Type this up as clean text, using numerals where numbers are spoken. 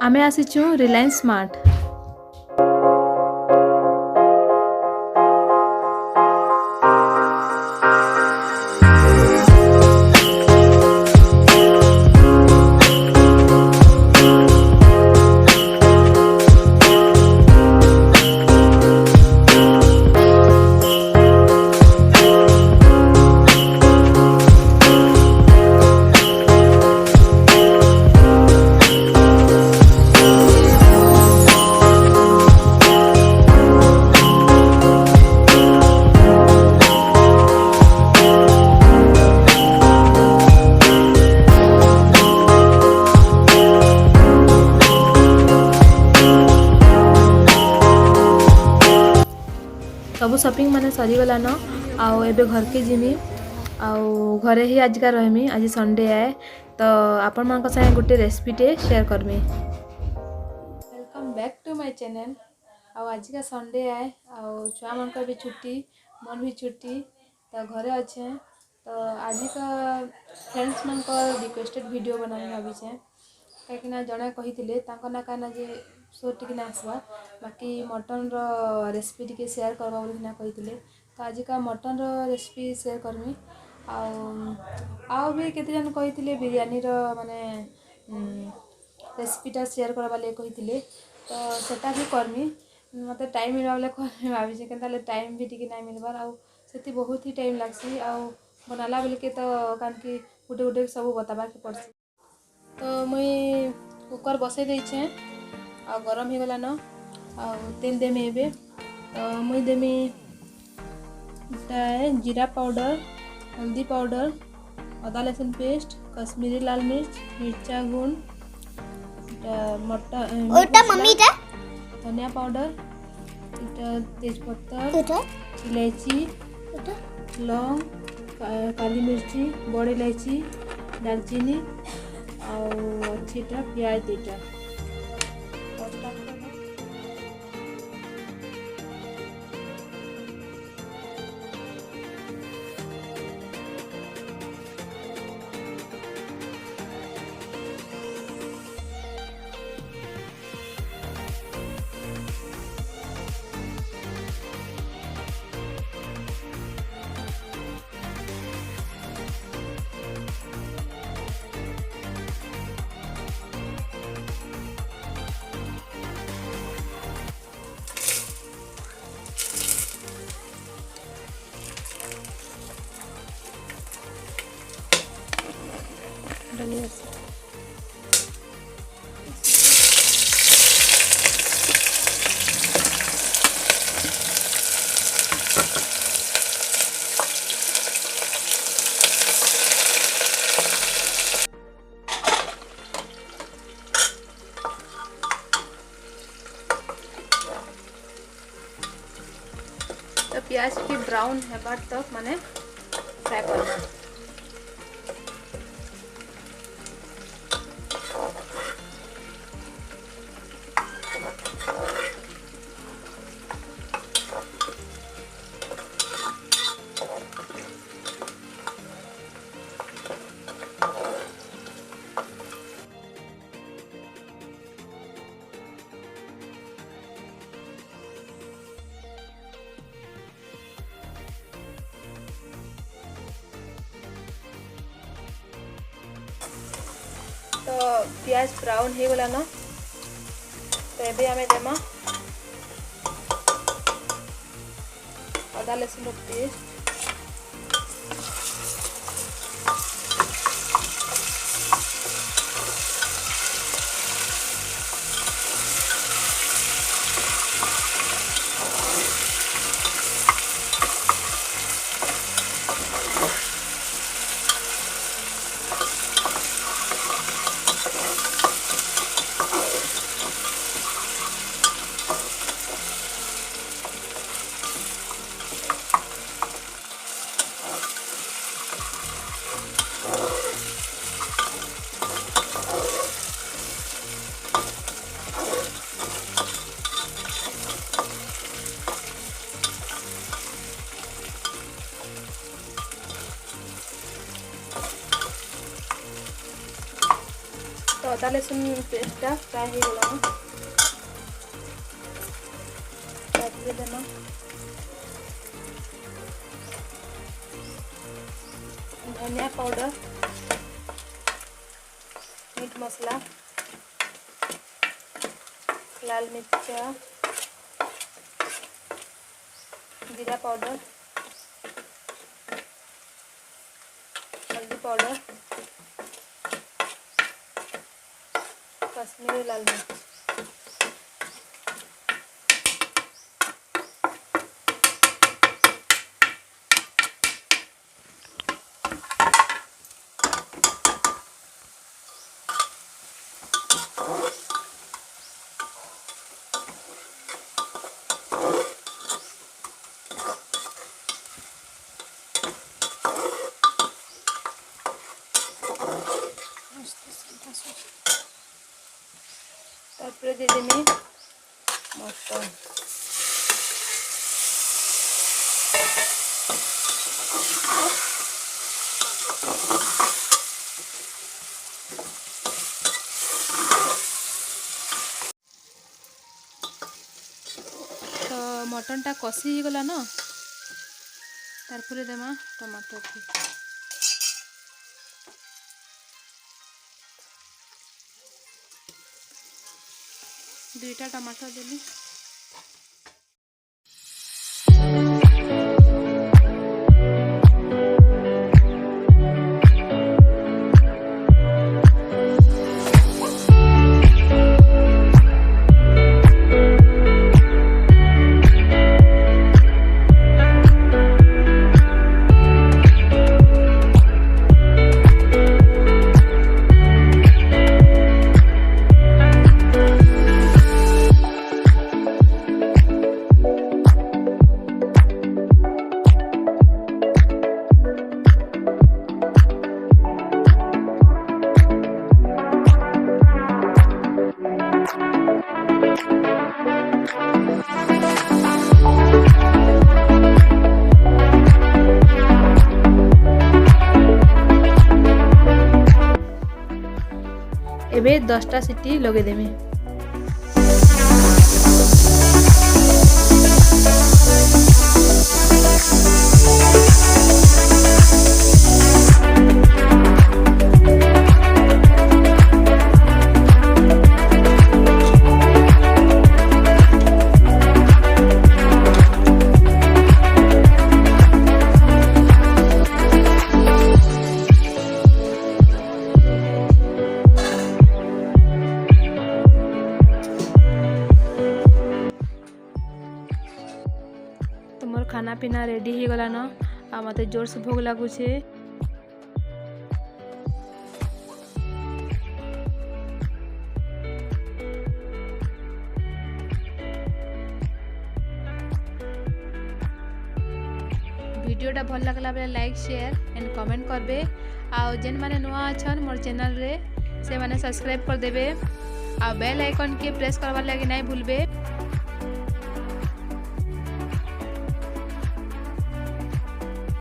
आमे आसीचु रिलायंस स्मार्ट। सबू शॉपिंग माने सरीगलान आउ एबे घर के जिमी आउ घरे ही आजका रहमी। आज संडे आए तो आपण मान संगे गोटे रेसिपीटे शेयर करमी। Welcome back to my channel. आउ आज का संडे आए आउ छुआ मान भी छुट्टी मन भी छुट्टी तो घरे अच्छे। तो आज का फ्रेंड्स मान रिक्वेस्टेड वीडियो बनाने भावी कहीं जड़े कही ना कहना जे सो टिके आसवा बाकी मटन रेसिपी टिके शेयर करवा बोलना कही। तो आज का मटन रेसिपी शेयर करमी। आउ भी केते जन कही बिरयानी माने रेसिपीटा शेयर करवा लिए कही तो सेटा भी करमी। मत टाइम मिलवा बेले भावी के टाइम भी टिके ना मिलबार आउ से बहुत ही टाइम लगसी आउ बनाला बेल के तो कानकि गुटे गुटे सब बताबार के पड़सी। तो मुई कुकर बसई देछे आ गरम हो गलान आ तेल देमी एबे। तो मुई देमी जीरा पाउडर हल्दी पाउडर अदा लहसुन पेस्ट कश्मीरी लाल मिर्च मिर्चा गुण धनिया पाउडर तेजपत्ता इलायची लौंग काली मिर्ची बड़ इलायची दालचीनी अच्छीटा प्याज दीटा धनिया तो प्याज की ब्राउन हेबार तक माने फ्राई करना। तो प्याज ब्राउन हो गलान तो ये आम देमा अदा लहसुन पेस्ट अदा लसुन पेस्टा फ्राए हो गला देना धनिया पाउडर मीट मसला लाल मिर्चा जीरा पाउडर हल्दी पाउडर कश्मीरी लाल मिर्च तारपरे दे देमी मटन तो मटन टा कषि ही गला न तारपरे देमा टमाटर की दुईटा टमाटर देली एबे 10टा सीटी लगे देमे तुमर खाना पीना रेडी हो गला न आ मते जोर से भोग लागू छे वीडियोटा भल लागला बेले लाइक शेयर एंड कमेंट करबे आ जेन माने नुआ अछन मोर चैनल रे से माने सब्सक्राइब कर देबे आ बेल आइकन के प्रेस करवा लगे नहीं भूलबे।